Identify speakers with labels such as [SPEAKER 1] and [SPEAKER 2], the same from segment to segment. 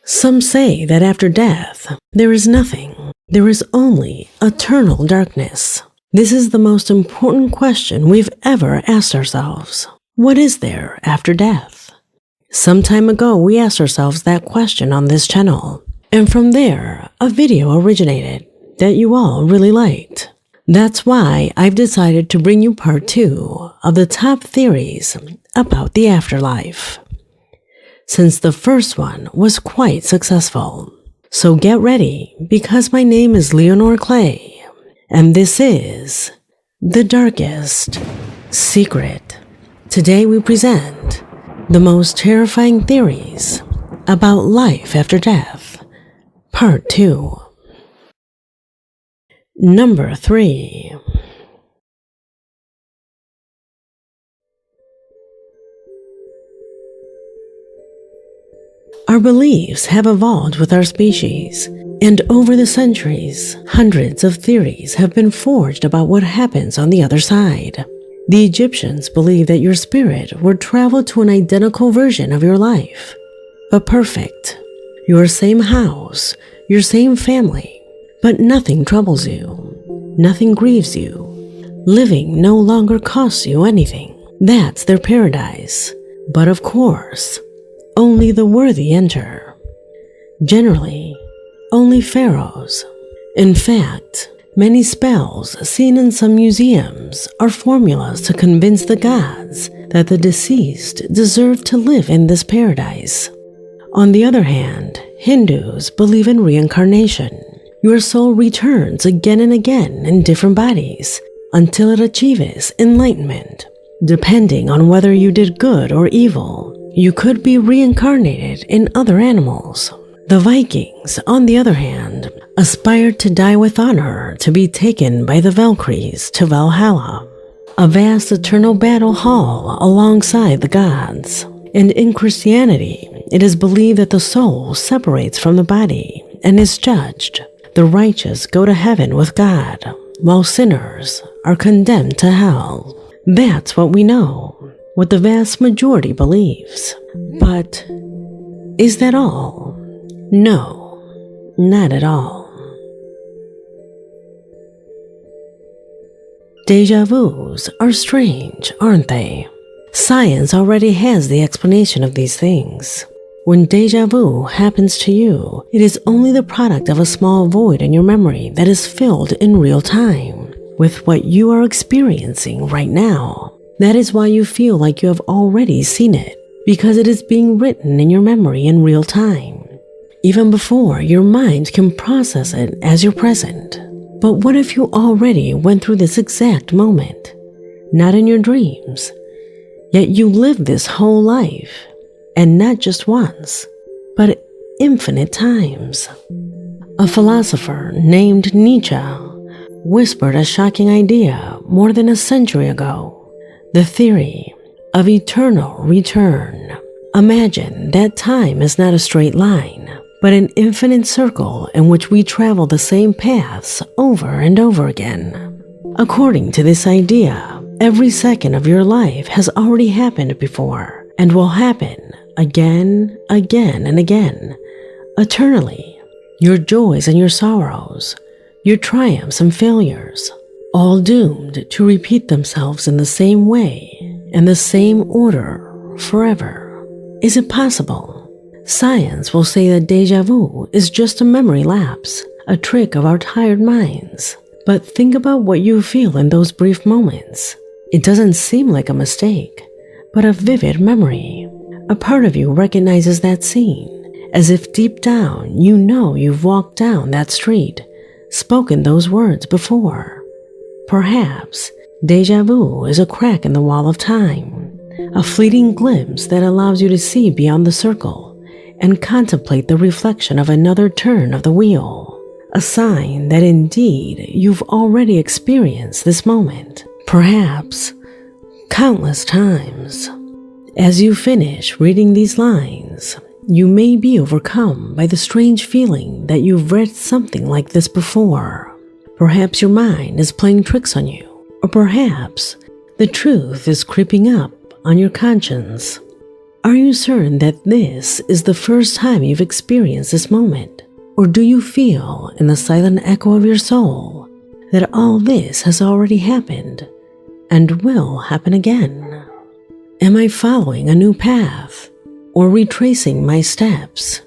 [SPEAKER 1] Some say that after death, there is nothing. There is only eternal darkness. This is the most important question we've ever asked ourselves. What is there after death? Some time ago, we asked ourselves that question on this channel, and from there, a video originated that you all really liked. That's why I've decided to bring you part 2 of the top theories about the afterlife, since the first one was quite successful. So get ready, because my name is Leonore Clay, and this is The Darkest Secret. Today we present the most terrifying theories about life after death, part 2. Number 3. Our beliefs have evolved with our species, and over the centuries, hundreds of theories have been forged about what happens on the other side. The Egyptians believed that your spirit would travel to an identical version of your life, but perfect. Your same house, your same family, but nothing troubles you, nothing grieves you. Living no longer costs you anything. That's their paradise. But of course, only the worthy enter. Generally, only pharaohs. In fact, many spells seen in some museums are formulas to convince the gods that the deceased deserve to live in this paradise. On the other hand, Hindus believe in reincarnation. Your soul returns again and again in different bodies until it achieves enlightenment. Depending on whether you did good or evil, you could be reincarnated in other animals. The Vikings, on the other hand, aspired to die with honor, to be taken by the Valkyries to Valhalla, a vast eternal battle hall alongside the gods. And in Christianity, it is believed that the soul separates from the body and is judged. The righteous go to heaven with God, while sinners are condemned to hell. That's what we know, what the vast majority believes. But is that all? No, not at all. Deja vus are strange, aren't they? Science already has the explanation of these things. When deja vu happens to you, it is only the product of a small void in your memory that is filled in real time with what you are experiencing right now. That is why you feel like you have already seen it, because it is being written in your memory in real time, even before your mind can process it as your present. But what if you already went through this exact moment, not in your dreams, yet you lived this whole life? And not just once, but infinite times. A philosopher named Nietzsche whispered a shocking idea more than a century ago: the theory of eternal return. Imagine that time is not a straight line, but an infinite circle in which we travel the same paths over and over again. According to this idea, every second of your life has already happened before and will happen again, and again, eternally. Your joys and your sorrows, your triumphs and failures, all doomed to repeat themselves in the same way, in the same order, forever. Is it possible? Science will say that deja vu is just a memory lapse, a trick of our tired minds. But think about what you feel in those brief moments. It doesn't seem like a mistake, but a vivid memory. A part of you recognizes that scene, as if deep down you know you've walked down that street, spoken those words before. Perhaps deja vu is a crack in the wall of time, a fleeting glimpse that allows you to see beyond the circle and contemplate the reflection of another turn of the wheel, a sign that indeed you've already experienced this moment, perhaps countless times. As you finish reading these lines, you may be overcome by the strange feeling that you've read something like this before. Perhaps your mind is playing tricks on you, or perhaps the truth is creeping up on your conscience. Are you certain that this is the first time you've experienced this moment? Or do you feel in the silent echo of your soul that all this has already happened and will happen again? Am I following a new path or retracing my steps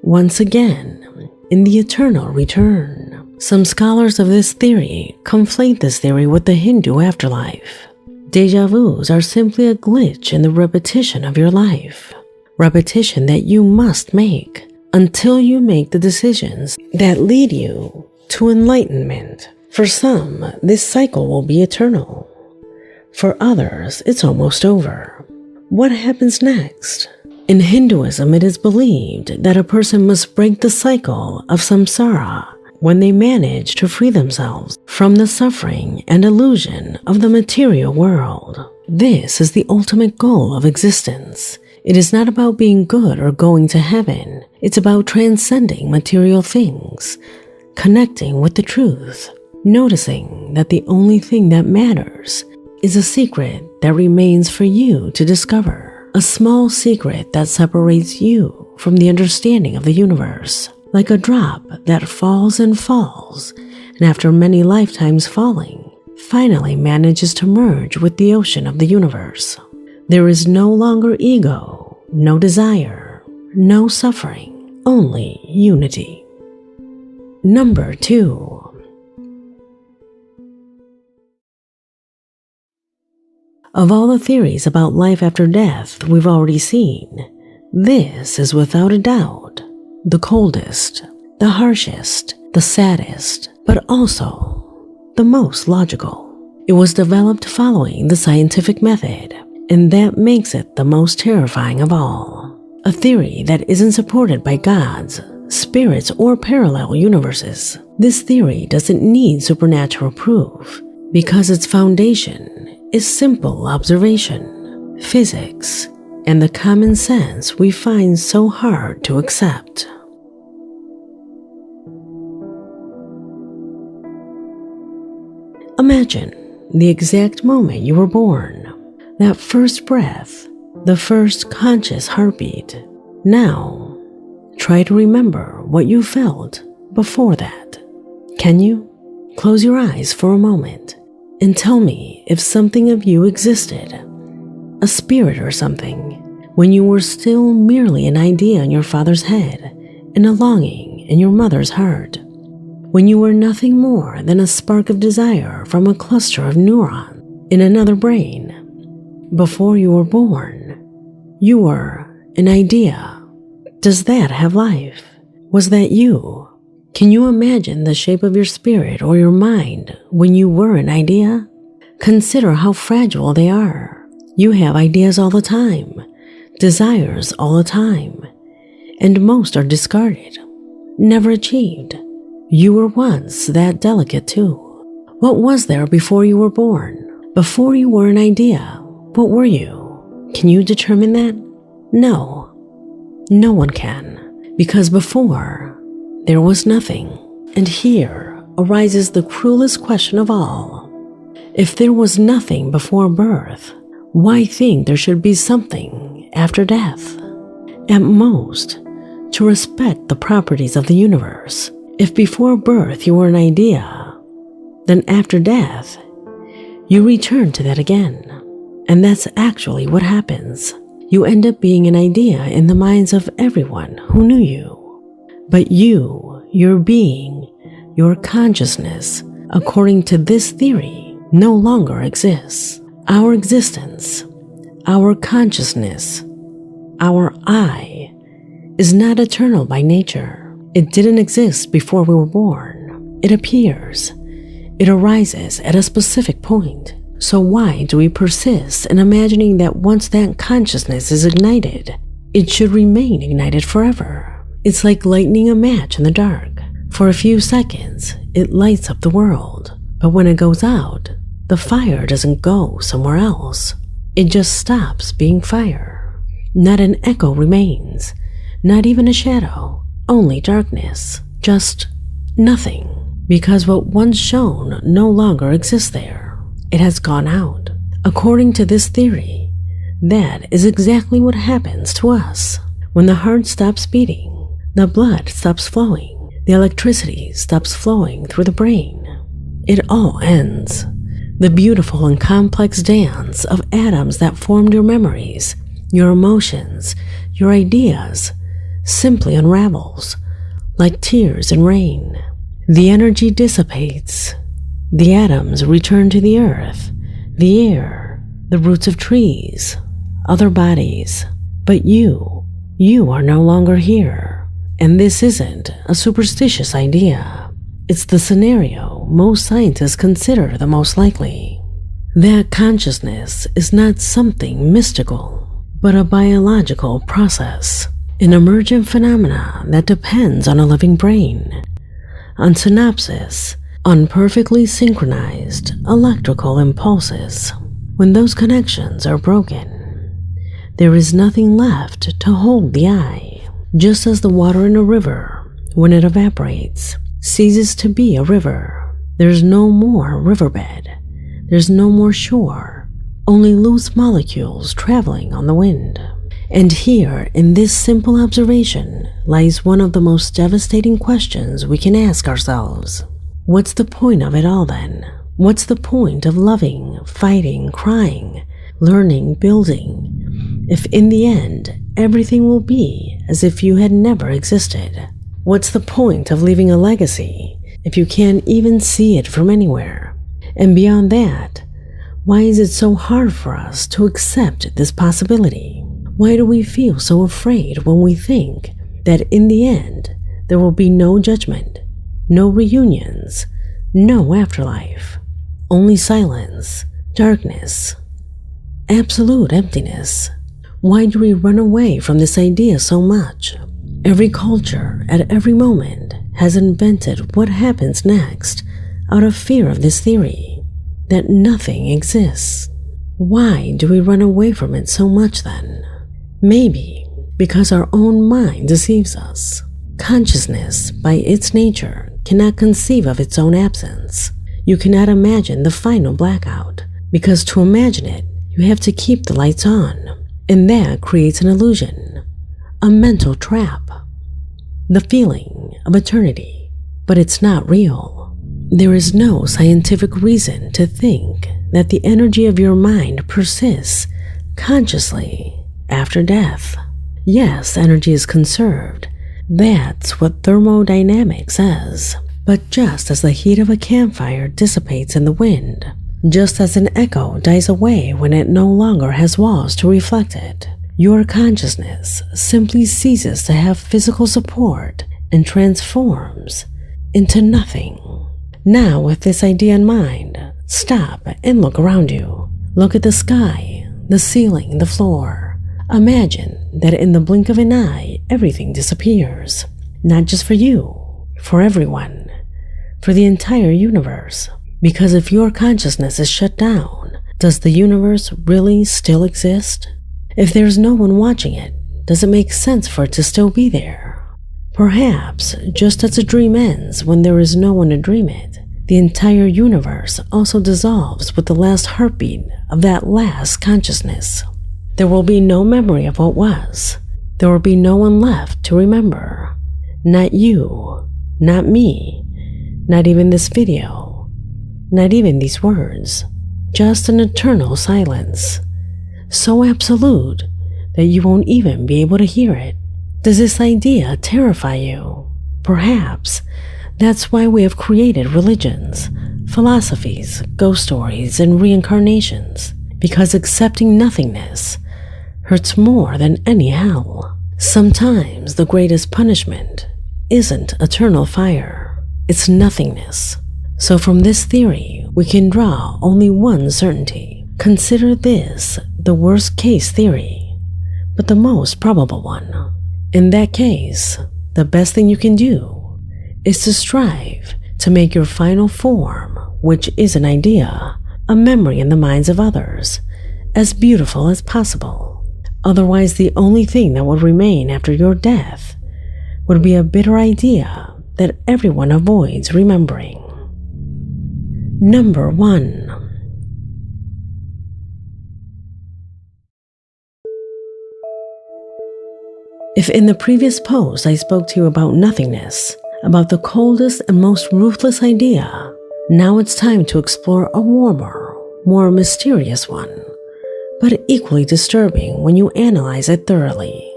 [SPEAKER 1] once again in the eternal return? Some scholars of this theory conflate this theory with the Hindu afterlife. Deja vus are simply a glitch in the repetition of your life, repetition that you must make until you make the decisions that lead you to enlightenment. For some, this cycle will be eternal. For others, it's almost over. What happens next? In Hinduism, it is believed that a person must break the cycle of samsara when they manage to free themselves from the suffering and illusion of the material world. This is the ultimate goal of existence. It is not about being good or going to heaven. It's about transcending material things, connecting with the truth, noticing that the only thing that matters is a secret that remains for you to discover, a small secret that separates you from the understanding of the universe. Like a drop that falls and falls, and after many lifetimes falling, finally manages to merge with the ocean of the universe. There is no longer ego, no desire, no suffering, only unity. Number 2. Of all the theories about life after death we've already seen, this is without a doubt the coldest, the harshest, the saddest, but also the most logical. It was developed following the scientific method, and that makes it the most terrifying of all. A theory that isn't supported by gods, spirits, or parallel universes. This theory doesn't need supernatural proof because its foundation is simple observation, physics, and the common sense we find so hard to accept. Imagine the exact moment you were born, that first breath, the first conscious heartbeat. Now, try to remember what you felt before that. Can you? Close your eyes for a moment and tell me if something of you existed, a spirit or something, when you were still merely an idea in your father's head and a longing in your mother's heart, when you were nothing more than a spark of desire from a cluster of neurons in another brain. Before you were born, you were an idea. Does that have life? Was that you? Can you imagine the shape of your spirit or your mind when you were an idea? Consider how fragile they are. You have ideas all the time, desires all the time, and most are discarded, never achieved. You were once that delicate too. What was there before you were born? Before you were an idea, what were you? Can you determine that? No. No one can, because before, there was nothing. And here arises the cruelest question of all. If there was nothing before birth, why think there should be something after death? At most, to respect the properties of the universe. If before birth you were an idea, then after death, you return to that again. And that's actually what happens. You end up being an idea in the minds of everyone who knew you. But you, your being, your consciousness, according to this theory, no longer exists. Our existence, our consciousness, our I, is not eternal by nature. It didn't exist before we were born. It appears. It arises at a specific point. So why do we persist in imagining that once that consciousness is ignited, it should remain ignited forever? It's like lighting a match in the dark. For a few seconds, it lights up the world. But when it goes out, the fire doesn't go somewhere else. It just stops being fire. Not an echo remains, not even a shadow. Only darkness, just nothing, because what once shone no longer exists there. It has gone out. According to this theory, That is exactly what happens to us. When the heart stops beating, the blood stops flowing, the electricity stops flowing through the brain. It all ends. The beautiful and complex dance of atoms that formed your memories, your emotions, your ideas, simply unravels, like tears in rain. The energy dissipates. The atoms return to the earth, the air, the roots of trees, other bodies. But you are no longer here. And this isn't a superstitious idea. It's the scenario most scientists consider the most likely. That consciousness is not something mystical, but a biological process, an emergent phenomena that depends on a living brain, on synapses, on perfectly synchronized electrical impulses. When those connections are broken, there is nothing left to hold the eye. Just as the water in a river, when it evaporates, ceases to be a river, there's no more riverbed, there's no more shore, only loose molecules traveling on the wind. And here, in this simple observation, lies one of the most devastating questions we can ask ourselves. What's the point of it all then? What's the point of loving, fighting, crying, learning, building, if in the end everything will be as if you had never existed? What's the point of leaving a legacy if you can't even see it from anywhere? And beyond that, why is it so hard for us to accept this possibility? Why do we feel so afraid when we think that in the end there will be no judgment, no reunions, no afterlife, only silence, darkness, absolute emptiness? Why do we run away from this idea so much? Every culture at every moment has invented what happens next out of fear of this theory, that nothing exists. Why do we run away from it so much then? Maybe because our own mind deceives us. Consciousness, by its nature, cannot conceive of its own absence. You cannot imagine the final blackout, because to imagine it, you have to keep the lights on, and that creates an illusion, a mental trap. The feeling of eternity, but it's not real. There is no scientific reason to think that the energy of your mind persists consciously after death. Yes, energy is conserved. That's what thermodynamics says. But just as the heat of a campfire dissipates in the wind, just as an echo dies away when it no longer has walls to reflect it, your consciousness simply ceases to have physical support and transforms into nothing. Now, with this idea in mind, stop and look around you. Look at the sky, the ceiling, the floor. Imagine that in the blink of an eye, everything disappears. Not just for you, for everyone, for the entire universe. Because if your consciousness is shut down, does the universe really still exist? If there's no one watching it, does it make sense for it to still be there? Perhaps, just as a dream ends when there is no one to dream it, the entire universe also dissolves with the last heartbeat of that last consciousness. There will be no memory of what was. There will be no one left to remember. Not you, not me, not even this video, not even these words. Just an eternal silence, so absolute that you won't even be able to hear it. Does this idea terrify you? Perhaps that's why we have created religions, philosophies, ghost stories, and reincarnations, because accepting nothingness hurts more than any hell. Sometimes the greatest punishment isn't eternal fire, it's nothingness. So from this theory, we can draw only one certainty. Consider this the worst case theory, but the most probable one. In that case, the best thing you can do is to strive to make your final form, which is an idea, a memory in the minds of others, as beautiful as possible. Otherwise, the only thing that would remain after your death would be a bitter idea that everyone avoids remembering. Number 1. If in the previous post I spoke to you about nothingness, about the coldest and most ruthless idea, now it's time to explore a warmer, more mysterious one, but equally disturbing when you analyze it thoroughly.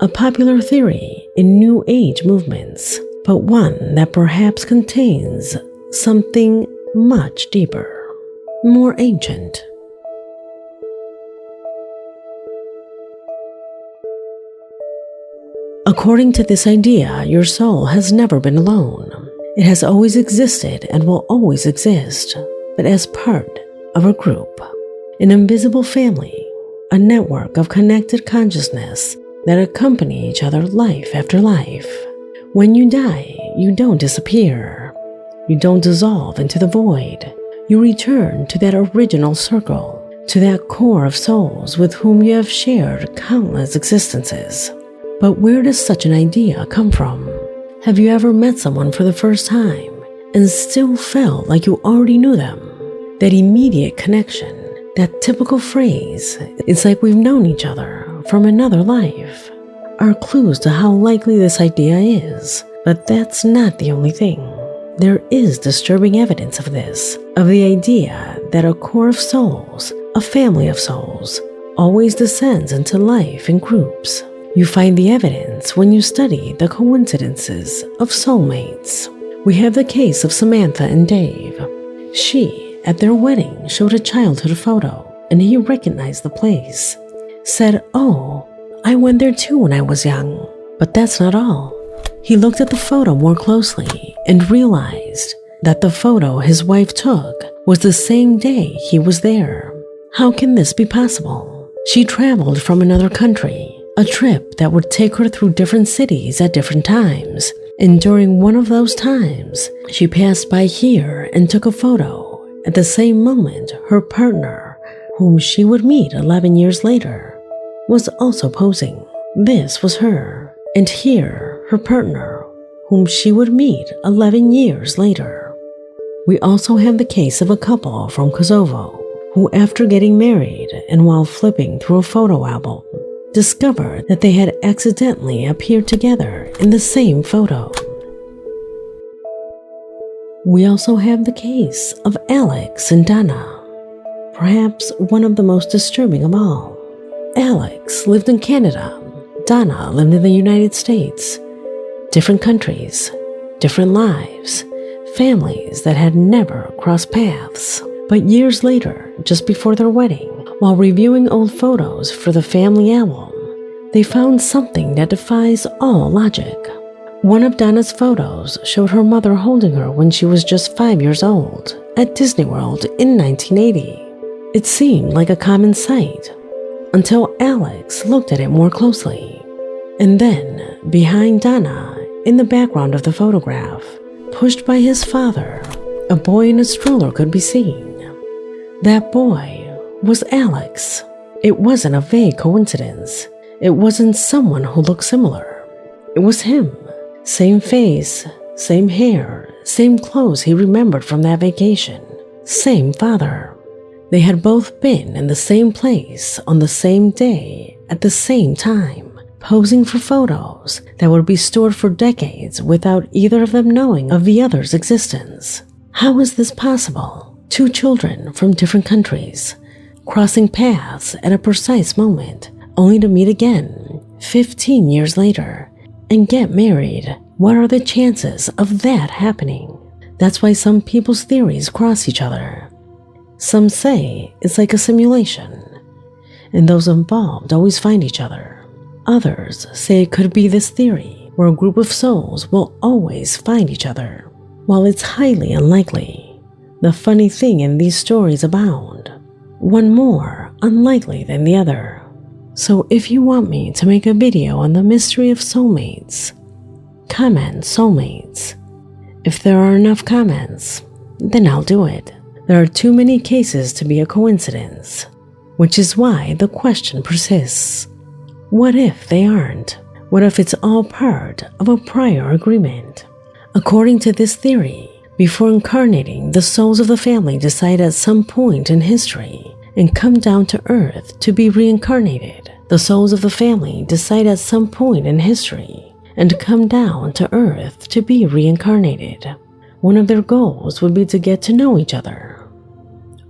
[SPEAKER 1] A popular theory in New Age movements, but one that perhaps contains something much deeper, more ancient. According to this idea, your soul has never been alone. It has always existed and will always exist, but as part of a group, an invisible family, a network of connected consciousness that accompany each other life after life. When you die, you don't disappear. You don't dissolve into the void. You return to that original circle, to that core of souls with whom you have shared countless existences. But where does such an idea come from? Have you ever met someone for the first time and still felt like you already knew them? That immediate connection, that typical phrase, "It's like we've known each other from another life," are clues to how likely this idea is. But that's not the only thing. There is disturbing evidence of this, of the idea that a core of souls, a family of souls, always descends into life in groups. You find the evidence when you study the coincidences of soulmates. We have the case of Samantha and Dave. She, at their wedding, showed a childhood photo, and he recognized the place. Said, "Oh, I went there too when I was young." But that's not all. He looked at the photo more closely and realized that the photo his wife took was the same day he was there. How can this be possible? She traveled from another country, a trip that would take her through different cities at different times, and during one of those times, she passed by here and took a photo. At the same moment, her partner, whom she would meet 11 years later, was also posing. This was her, and here, her partner, whom she would meet 11 years later. We also have the case of a couple from Kosovo, who after getting married and while flipping through a photo album, discovered that they had accidentally appeared together in the same photo. We also have the case of Alex and Donna, perhaps one of the most disturbing of all. Alex lived in Canada. Donna lived in the United States. Different countries, different lives, families that had never crossed paths. But years later, just before their wedding, while reviewing old photos for the family album, they found something that defies all logic. One of Donna's photos showed her mother holding her when she was just 5 years old at Disney World in 1980. It seemed like a common sight until Alex looked at it more closely. And then, behind Donna, in the background of the photograph, pushed by his father, a boy in a stroller could be seen. That boy was Alex. It wasn't a vague coincidence. It wasn't someone who looked similar. It was him. Same face, same hair, same clothes he remembered from that vacation. Same father. They had both been in the same place on the same day at the same time, posing for photos that would be stored for decades without either of them knowing of the other's existence. How is this possible? Two children from different countries, crossing paths at a precise moment, only to meet again 15 years later and get married. What are the chances of that happening? That's why some people's theories cross each other. Some say it's like a simulation, and those involved always find each other. Others say it could be this theory, where a group of souls will always find each other. While it's highly unlikely, the funny thing in these stories abound, one more unlikely than the other. So if you want me to make a video on the mystery of soulmates, comment soulmates. If there are enough comments, then I'll do it. There are too many cases to be a coincidence, which is why the question persists. What if they aren't? What if it's all part of a prior agreement? According to this theory, before incarnating, the souls of the family decide at some point in history and come down to Earth to be reincarnated. The souls of the family decide at some point in history and come down to Earth to be reincarnated. One of their goals would be to get to know each other.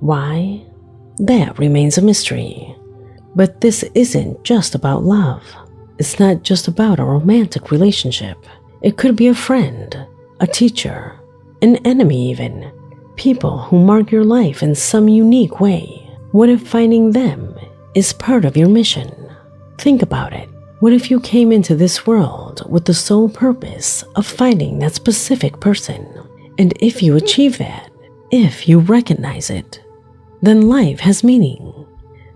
[SPEAKER 1] Why? That remains a mystery. But this isn't just about love. It's not just about a romantic relationship. It could be a friend, a teacher, an enemy even. People who mark your life in some unique way. What if finding them is part of your mission? Think about it. What if you came into this world with the sole purpose of finding that specific person? And if you achieve that, if you recognize it, then life has meaning.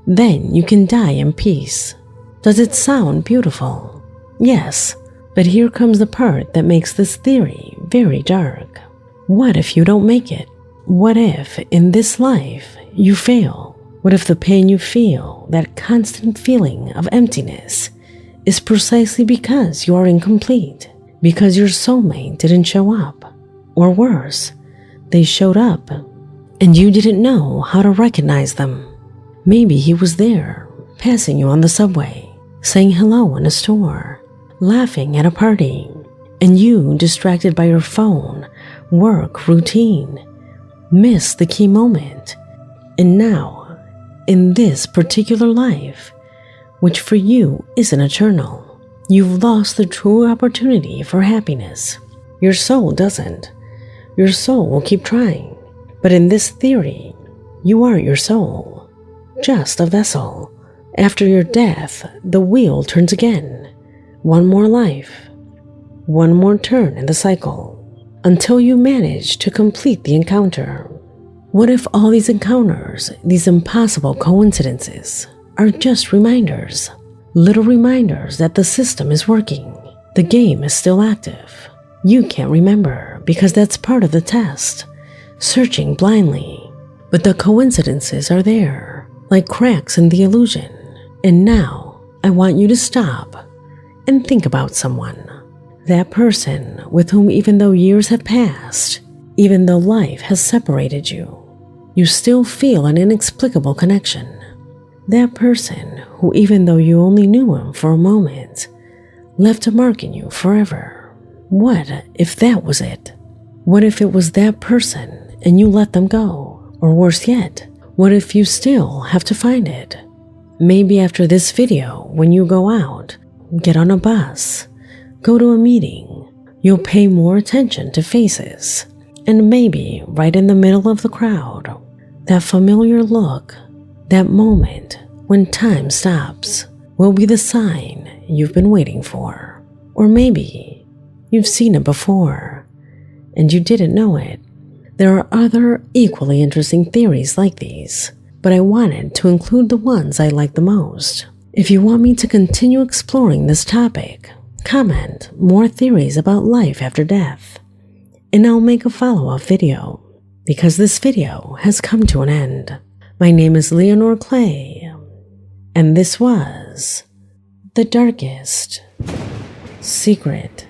[SPEAKER 1] Then you can die in peace. Does it sound beautiful? Yes, but here comes the part that makes this theory very dark. What if you don't make it? What if in this life you fail? What if the pain you feel, that constant feeling of emptiness, is precisely because you are incomplete, because your soulmate didn't show up? Or worse, they showed up and you didn't know how to recognize them. Maybe he was there, passing you on the subway, saying hello in a store, laughing at a party, and you, distracted by your phone, work, routine, missed the key moment. And now, in this particular life, which for you isn't eternal, you've lost the true opportunity for happiness. Your soul doesn't. Your soul will keep trying. But in this theory, you aren't your soul, just a vessel. After your death, the wheel turns again. One more life, one more turn in the cycle, until you manage to complete the encounter. What if all these encounters, these impossible coincidences, are just reminders? Little reminders that the system is working. The game is still active. You can't remember because that's part of the test. Searching blindly. But the coincidences are there, like cracks in the illusion. And now, I want you to stop and think about someone. That person with whom, even though years have passed, even though life has separated you, you still feel an inexplicable connection. That person who, even though you only knew him for a moment, left a mark in you forever. What if that was it? What if it was that person and you let them go? Or worse yet, what if you still have to find it? Maybe after this video, when you go out, get on a bus, go to a meeting, you'll pay more attention to faces. And maybe right in the middle of the crowd, that familiar look, that moment when time stops, will be the sign you've been waiting for. Or maybe you've seen it before and you didn't know it. There are other equally interesting theories like these, but I wanted to include the ones I like the most. If you want me to continue exploring this topic, comment more theories about life after death, and I'll make a follow-up video, because this video has come to an end. My name is Leonore Clay, and this was The Darkest Secret.